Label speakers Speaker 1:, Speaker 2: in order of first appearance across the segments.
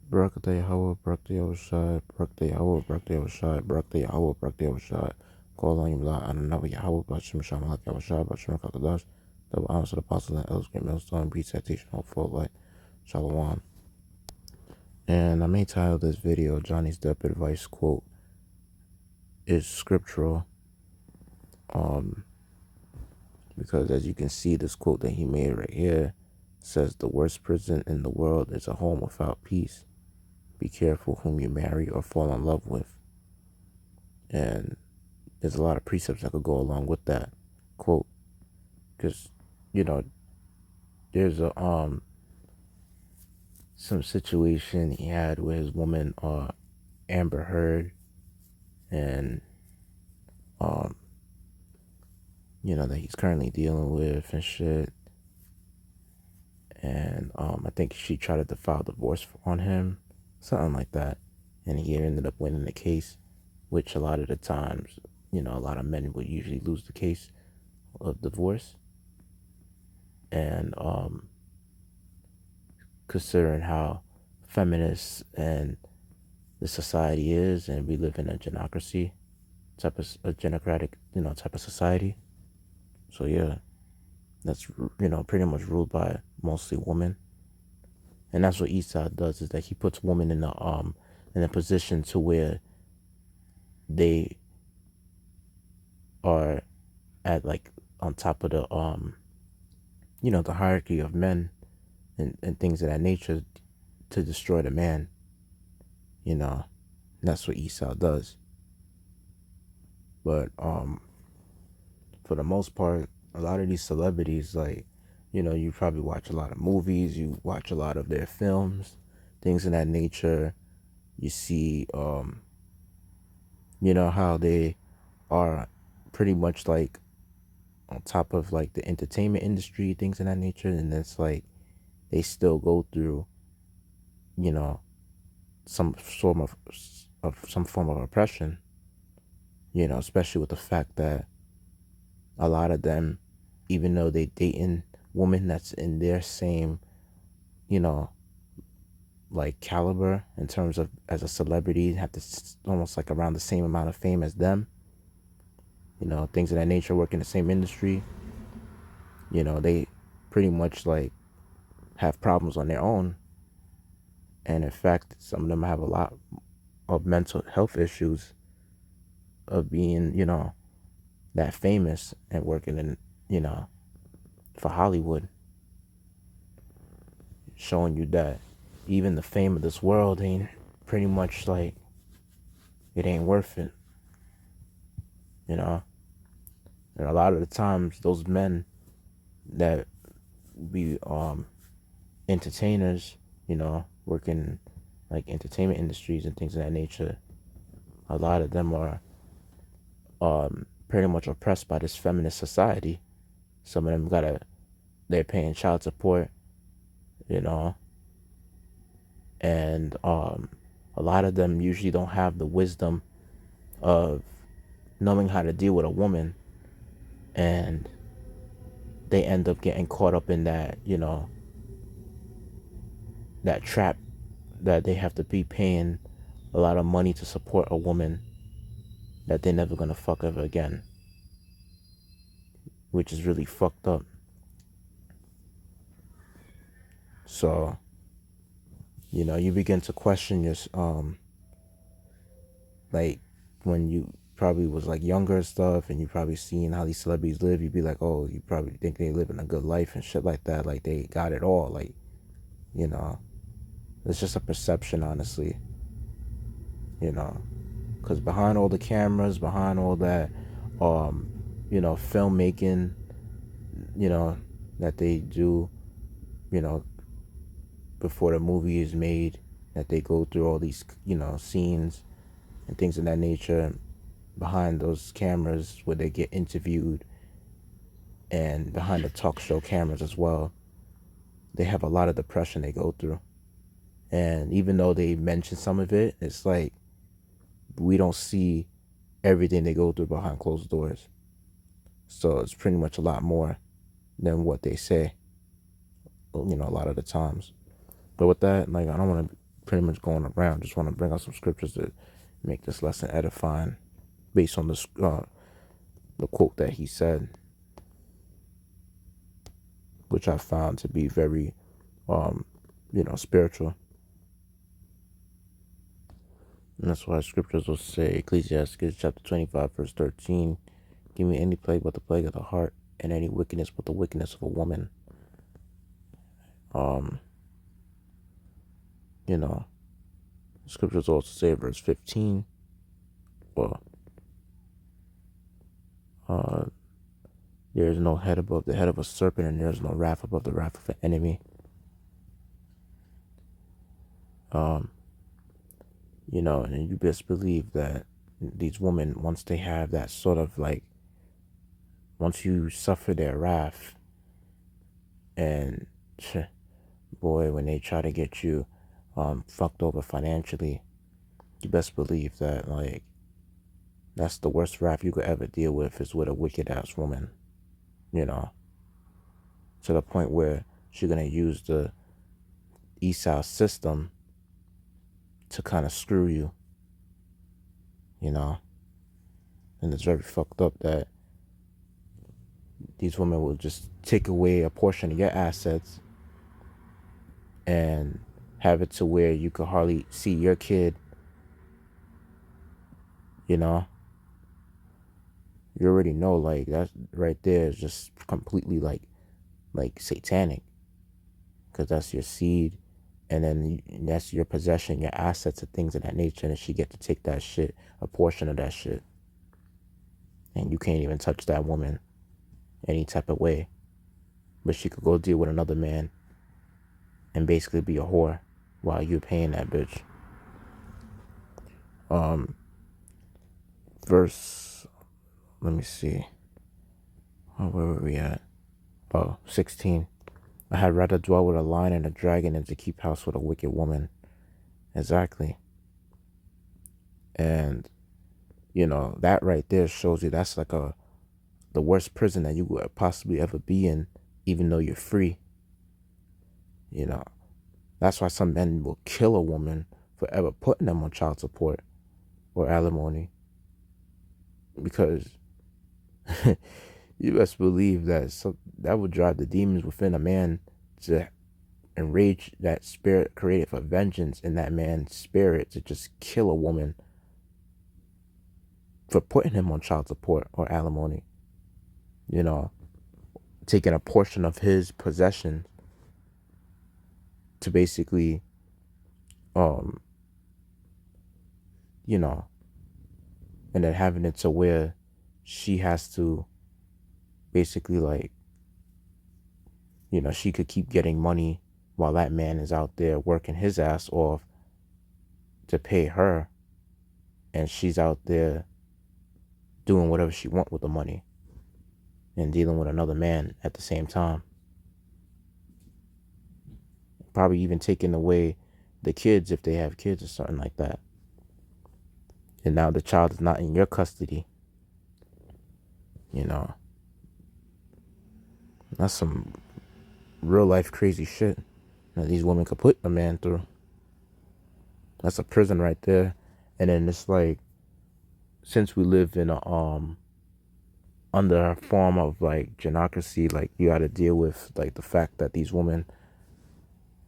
Speaker 1: Birthday Yahweh, birthday Yahweh, birthday Yahweh, birthday Yahweh, birthday Yahweh, birthday Yahweh. Call on you, Lord, and another Yahweh, Bashim Shamalak Yahweh, Bashim Kakadash, double honors to the apostles and elders, great millstone, breed citation, hope for light, Shalom. And I may title this video Johnny's Depp advice quote is scriptural, because as you can see, this quote that he made right here says the worst prison in the world is a home without peace. Be careful whom you marry or fall in love with. And there's a lot of precepts that could go along with that quote, because there's a some situation he had with his woman Amber Heard, and that he's currently dealing with and shit. And I think she tried to file divorce on him, something like that, and he ended up winning the case, which a lot of the times, a lot of men would usually lose the case of divorce. And considering how feminist and the society is, and we live in a genocracy type of a genocratic type of society. So yeah, that's pretty much ruled by mostly women. And that's what Esau does, is that he puts women in a position to where they are at, like, on top of the the hierarchy of men, and things of that nature, to destroy the man. That's what Esau does. But for the most part, a lot of these celebrities, like, you probably watch a lot of movies, you watch a lot of their films, things of that nature. You see, how they are pretty much like on top of like the entertainment industry, things of that nature, and it's like they still go through, some form of oppression. Especially with the fact that a lot of them, even though they dating women that's in their same, like caliber in terms of as a celebrity, have to almost like around the same amount of fame as them, things of that nature, work in the same industry, they pretty much like have problems on their own. And in fact, some of them have a lot of mental health issues of being, that famous and working in, for Hollywood, showing you that even the fame of this world ain't pretty much like, it ain't worth it, And a lot of the times, those men that be entertainers, working like entertainment industries and things of that nature, a lot of them are pretty much oppressed by this feminist society. Some of them they're paying child support, and a lot of them usually don't have the wisdom of knowing how to deal with a woman, and they end up getting caught up in that, that trap, that they have to be paying a lot of money to support a woman that they're never gonna fuck ever again, which is really fucked up. So, you begin to question your, like, when you probably was like younger and stuff, and you probably seen how these celebrities live, you'd be like, oh, you probably think they living a good life and shit like that, like they got it all, like, it's just a perception, honestly, because behind all the cameras, behind all that, filmmaking, that they do, before the movie is made, that they go through all these, scenes and things of that nature behind those cameras where they get interviewed, and behind the talk show cameras as well. They have a lot of depression they go through. And even though they mention some of it, it's like we don't see everything they go through behind closed doors. So it's pretty much a lot more than what they say, a lot of the times. But with that, like, I don't want to pretty much going around. Just want to bring out some scriptures to make this lesson edifying, based on the quote that he said, which I found to be very, spiritual. And that's why scriptures will say, Ecclesiastes chapter 25, verse 13, give me any plague but the plague of the heart, and any wickedness but the wickedness of a woman. Scriptures also say, verse 15, well, there is no head above the head of a serpent, and there is no wrath above the wrath of an enemy. And you best believe that these women, once they have that sort of like, once you suffer their wrath, and boy, when they try to get you fucked over financially, you best believe that, like, that's the worst wrath you could ever deal with, is with a wicked ass woman, to the point where she's gonna use the Esau system to kind of screw you, and it's very fucked up that these women will just take away a portion of your assets and have it to where you could hardly see your kid. You already know, like, that right there is just completely like satanic, because that's your seed, and then that's your possession, your assets, and things of that nature, and she get to take that shit, a portion of that shit, and you can't even touch that woman any type of way, but she could go deal with another man and basically be a whore while you're paying that bitch. Verse, let me see, where were we at? 16. I had rather dwell with a lion and a dragon than to keep house with a wicked woman. Exactly. And that right there shows you that's like the worst prison that you would possibly ever be in, even though you're free. That's why some men will kill a woman for ever putting them on child support or alimony, because you best believe that that would drive the demons within a man to enrage that spirit created for vengeance in that man's spirit, to just kill a woman for putting him on child support or alimony, taking a portion of his possession to basically, and then having it to where she has to basically, like, she could keep getting money while that man is out there working his ass off to pay her, and she's out there doing whatever she wants with the money and dealing with another man at the same time. Probably even taking away the kids if they have kids or something like that. And now the child is not in your custody. That's some real life crazy shit that these women could put a man through. That's a prison right there. And then it's like, since we live in under a form of like genocracy, like, you got to deal with like the fact that these women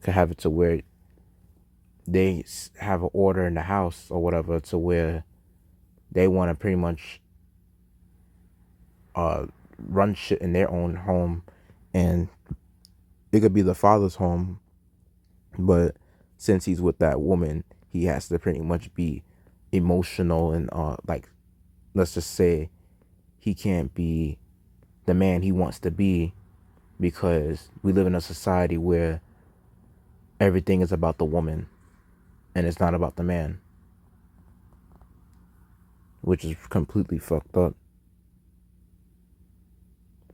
Speaker 1: could have it to where they have an order in the house or whatever, to where they want to pretty much run shit in their own home, and it could be the father's home, but since he's with that woman, he has to pretty much be emotional and like, let's just say he can't be the man he wants to be, because we live in a society where everything is about the woman and it's not about the man, which is completely fucked up.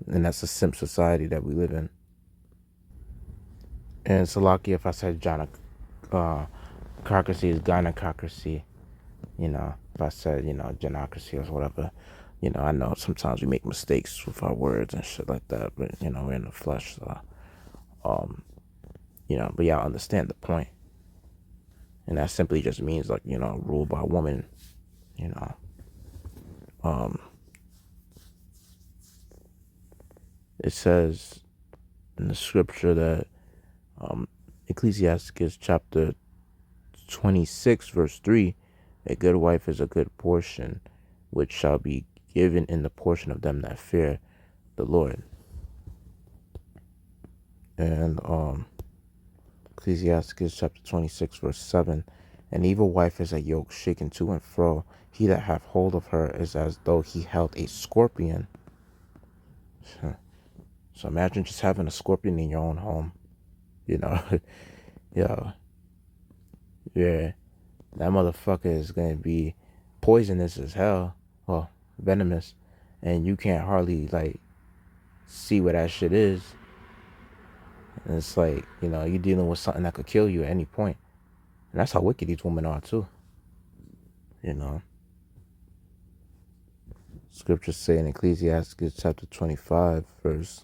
Speaker 1: And that's a simp society that we live in. And it's lucky if I said gynocracy is gynocracy. If I said, genocracy or whatever. I know sometimes we make mistakes with our words and shit like that, but, we're in the flesh, so, but y'all understand the point. And that simply just means, like, ruled by a woman, you know. It says in the scripture that Ecclesiastes chapter 26 verse 3, a good wife is a good portion, which shall be given in the portion of them that fear the Lord. And Ecclesiastes chapter 26 verse 7, an evil wife is a yoke shaken to and fro. He that hath hold of her is as though he held a scorpion. So imagine just having a scorpion in your own home. Yeah, yeah, that motherfucker is gonna be poisonous as hell. Well, venomous. And you can't hardly, like, see what that shit is. And it's like, you're dealing with something that could kill you at any point. And that's how wicked these women are too. Scriptures say in Ecclesiastes chapter 25 verse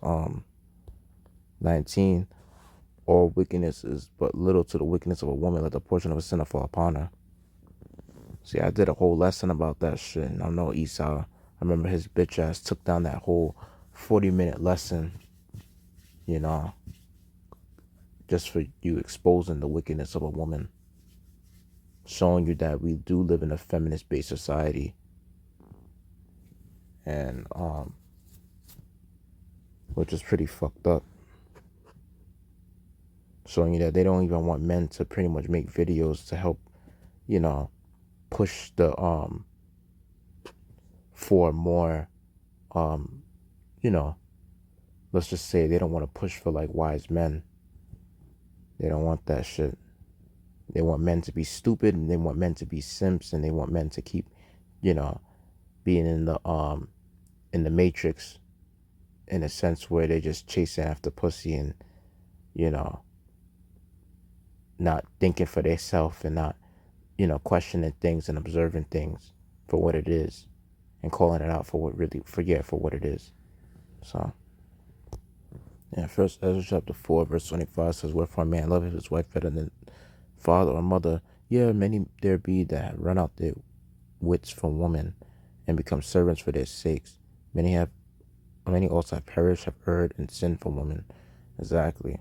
Speaker 1: 19, all wickedness is but little to the wickedness of a woman, let the portion of a sinner fall upon her. See, I did a whole lesson about that shit, and I know Esau, I remember his bitch ass took down that whole 40-minute lesson, just for you exposing the wickedness of a woman, showing you that we do live in a feminist-based society, and which is pretty fucked up. Showing you that they don't even want men to pretty much make videos to help, push the for more, let's just say they don't want to push for, like, wise men. They don't want that shit. They want men to be stupid, and they want men to be simps, and they want men to keep, being in the matrix, in a sense where they just chasing after pussy and, not thinking for themselves, and not, questioning things and observing things for what it is, and calling it out for what it is. So, yeah, First Ezra chapter 4 verse 25 says, wherefore a man loveth his wife better than father or mother. Yeah, many there be that run out their wits from women, and become servants for their sakes. Many also have perished, have erred, and sinned from women. Exactly.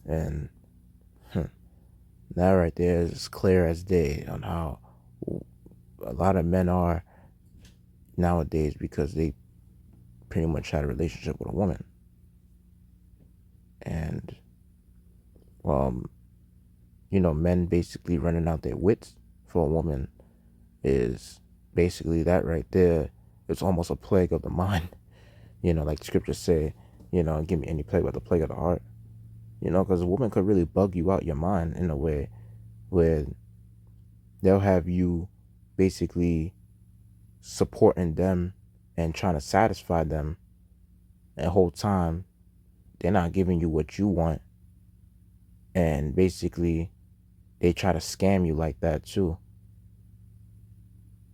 Speaker 1: And that right there is clear as day on how a lot of men are nowadays, because they pretty much had a relationship with a woman. And, men basically running out their wits for a woman is basically that right there. It's almost a plague of the mind. Like scriptures say, give me any plague but the plague of the heart. Because a woman could really bug you out your mind in a way where they'll have you basically supporting them and trying to satisfy them, and the whole time they're not giving you what you want, and basically they try to scam you like that too.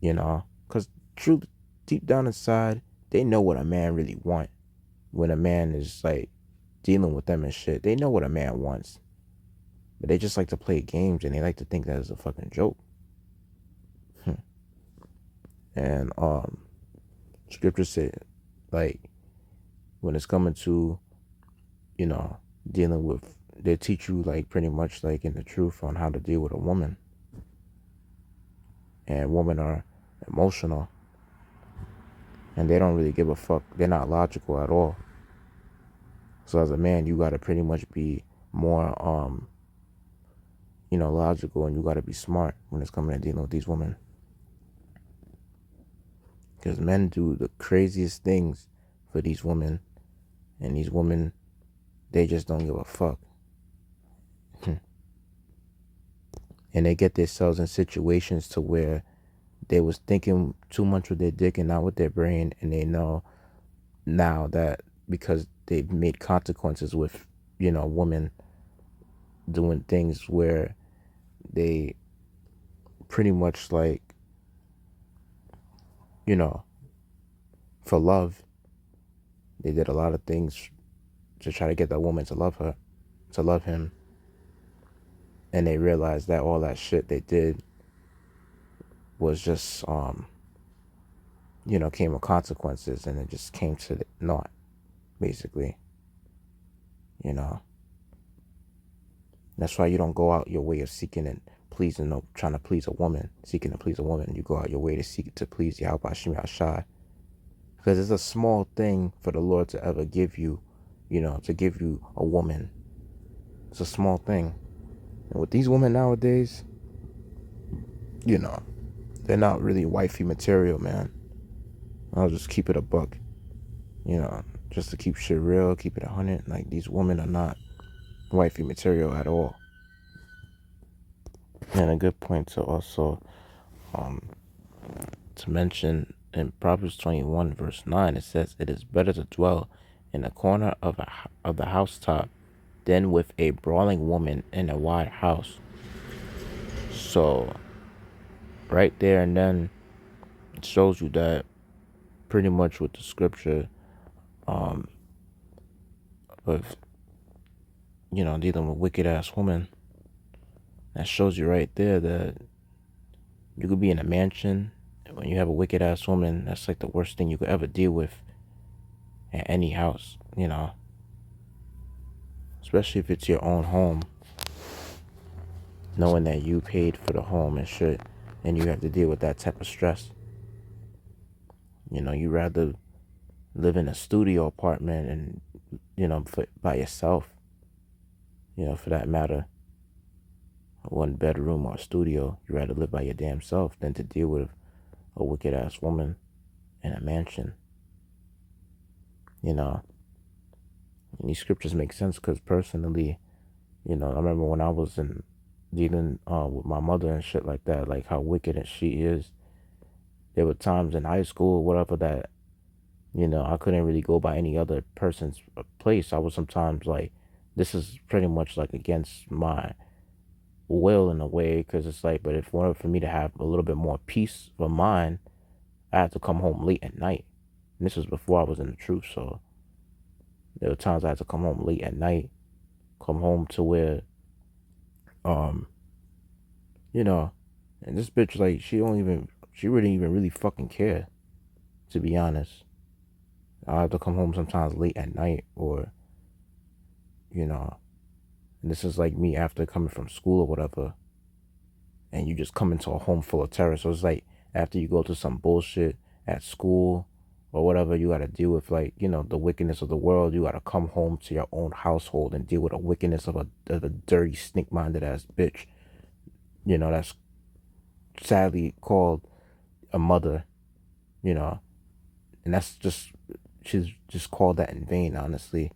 Speaker 1: Because truth, deep down inside, they know what a man really want. When a man is, like, dealing with them and shit, they know what a man wants, but they just like to play games, and they like to think that is a fucking joke. And scripture said, like, when it's coming to, dealing with, they teach you, like, pretty much, like, in the truth on how to deal with a woman. And women are emotional, and they don't really give a fuck. They're not logical at all. So as a man, you gotta pretty much be more logical, and you gotta be smart when it's coming to dealing with these women. Because men do the craziest things for these women, and these women, they just don't give a fuck. And they get themselves in situations to where they was thinking too much with their dick and not with their brain, and they know now that because they've made consequences with, women doing things where they pretty much, like, for love, they did a lot of things to try to get that woman to love him. and they realized that all that shit they did was just came with consequences, and it just came to naught, basically. you know that's why you don't go out your way of seeking and pleasing, trying to please a woman, seeking to please a woman. You go out your way to seek to please Yahweh Shai, because it's a small thing for the Lord to ever give you, to give you a woman. It's a small thing. And with these women nowadays, they're not really wifey material, man. I'll just keep it a buck, just to keep shit real, keep it 100. Like, these women are not wifey material at all. And a good point to also to mention, in Proverbs 21 verse 9, it says, "It is better to dwell in a corner of the housetop than with a brawling woman in a wide house." So right there and then, it shows you that pretty much with the scripture, of dealing with wicked ass women, that shows you right there that you could be in a mansion, and when you have a wicked ass woman, that's like the worst thing you could ever deal with at any house, especially if it's your own home, knowing that you paid for the home and shit, and you have to deal with that type of stress. You rather live in a studio apartment and, by yourself, for that matter, a 1 bedroom or a studio. You rather live by your damn self than to deal with a wicked ass woman in a mansion. And these scriptures make sense because personally, I remember when I was dealing with my mother and shit like that, like how wicked she is. There were times in high school or whatever that, I couldn't really go by any other person's place. I was sometimes like, this is pretty much like against my will in a way, because it's like, but if in order for me to have a little bit more peace of mind, I had to come home late at night. And this was before I was in the truth, so there were times I had to come home late at night, come home to where, um, and this bitch, like, she wouldn't even really fucking care, to be honest. I have to come home sometimes late at night, or, and this is like me after coming from school or whatever, and you just come into a home full of terror. So it's like after you go through some bullshit at school or whatever, you got to deal with, like, the wickedness of the world. You got to come home to your own household and deal with the wickedness of a dirty, snake-minded ass bitch. That's sadly called a mother, and she's just called that in vain, honestly.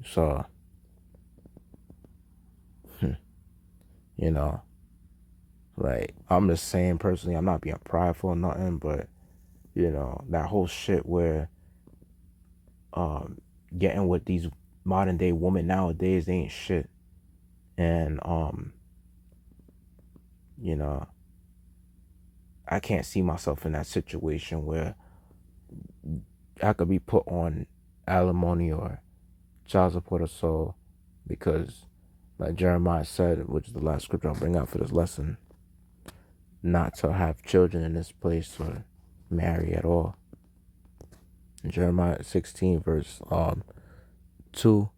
Speaker 1: So, like, I'm just saying personally, I'm not being prideful or nothing, but, that whole shit where, getting with these modern day women nowadays, they ain't shit. And, I can't see myself in that situation where I could be put on alimony or child support or so, because like Jeremiah said, which is the last scripture I'll bring out for this lesson, not to have children in this place or marry at all. In Jeremiah 16 verse 2,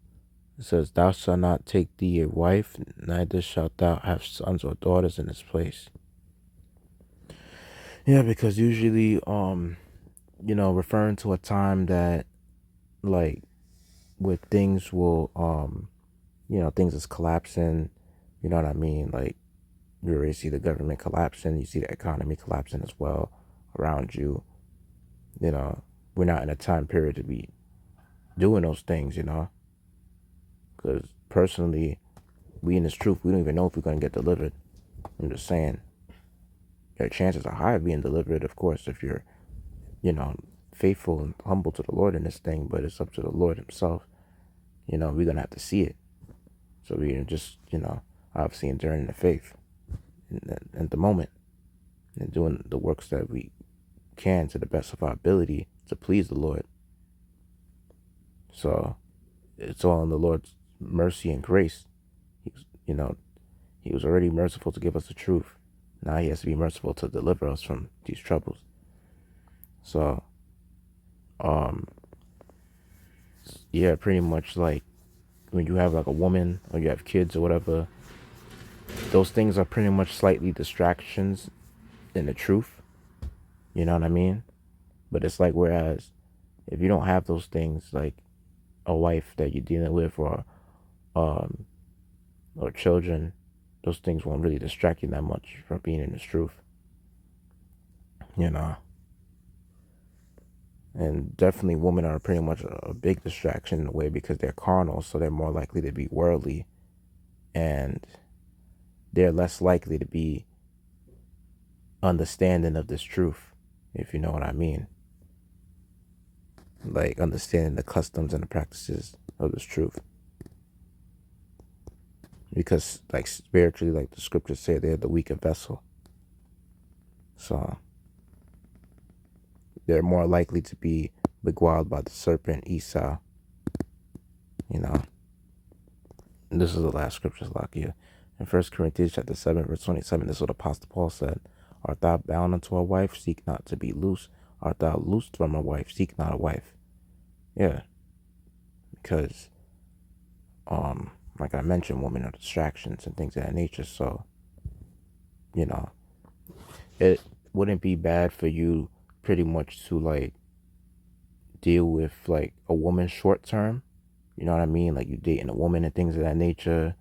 Speaker 1: it says, "Thou shalt not take thee a wife, neither shalt thou have sons or daughters in this place." Yeah, because usually, referring to a time that, like, where things will, things is collapsing, you know what I mean? Like, you already see the government collapsing, you see the economy collapsing as well around you. We're not in a time period to be doing those things, because personally, we in this truth, we don't even know if we're going to get delivered. I'm just saying, your chances are high of being delivered, of course, if you're, faithful and humble to the Lord in this thing, but it's up to the Lord himself. We're going to have to see it. So we just, obviously enduring the faith at the moment and doing the works that we can to the best of our ability to please the Lord. So it's all in the Lord's mercy and grace. You know, he was already merciful to give us the truth. Now he has to be merciful to deliver us from these troubles. So, um, yeah, pretty much like when you have like a woman or you have kids or whatever, those things are pretty much slightly distractions in the truth. You know what I mean? But it's like, whereas if you don't have those things, like a wife that you're dealing with, um, or children, those things won't really distract you that much from being in this truth. You know? And definitely women are pretty much a big distraction in a way because they're carnal, so they're more likely to be worldly, and they're less likely to be understanding of this truth, if you know what I mean. Like understanding the customs and the practices of this truth. Because like spiritually, like the scriptures say, they're the weaker vessel. So they're more likely to be beguiled by the serpent Esau. You know. And this is the last scripture, Lakia. In 1 Corinthians chapter 7, verse 27, this is what Apostle Paul said. Art thou bound unto a wife? Seek not to be loose. Art thou loosed from a wife? Seek not a wife. Yeah. Because, like I mentioned, women are distractions and things of that nature. So, you know, it wouldn't be bad for you pretty much to like deal with like a woman short term. You know what I mean? Like you dating a woman and things of that nature.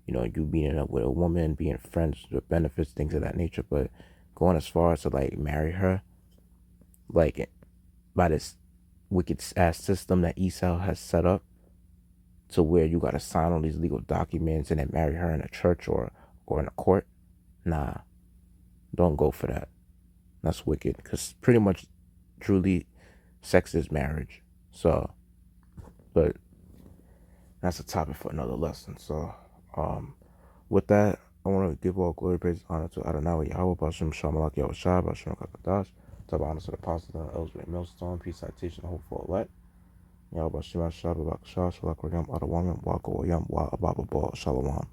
Speaker 1: You know, you being up with a woman, being friends with benefits, things of that nature. But going as far as to like marry her, like by this wicked ass system that Esau has set up, to where you gotta sign all these legal documents and then marry her in a church or in a court. Nah, don't go for that. That's wicked. Because pretty much, truly, sex is marriage. So, but that's a topic for another lesson. So, with that, I want to give all glory, praise, honor to Adonai Yahweh, Bashem Shamalak Yahushua, Bashem Kakadash, to honor to the apostles and Ellsbury Millstone, peace, citation, hope for elect. Yahweh Bashem Shah, Shalak Shalak Ragam, Adawam, Wako Yam, Wa Ababa Shalom.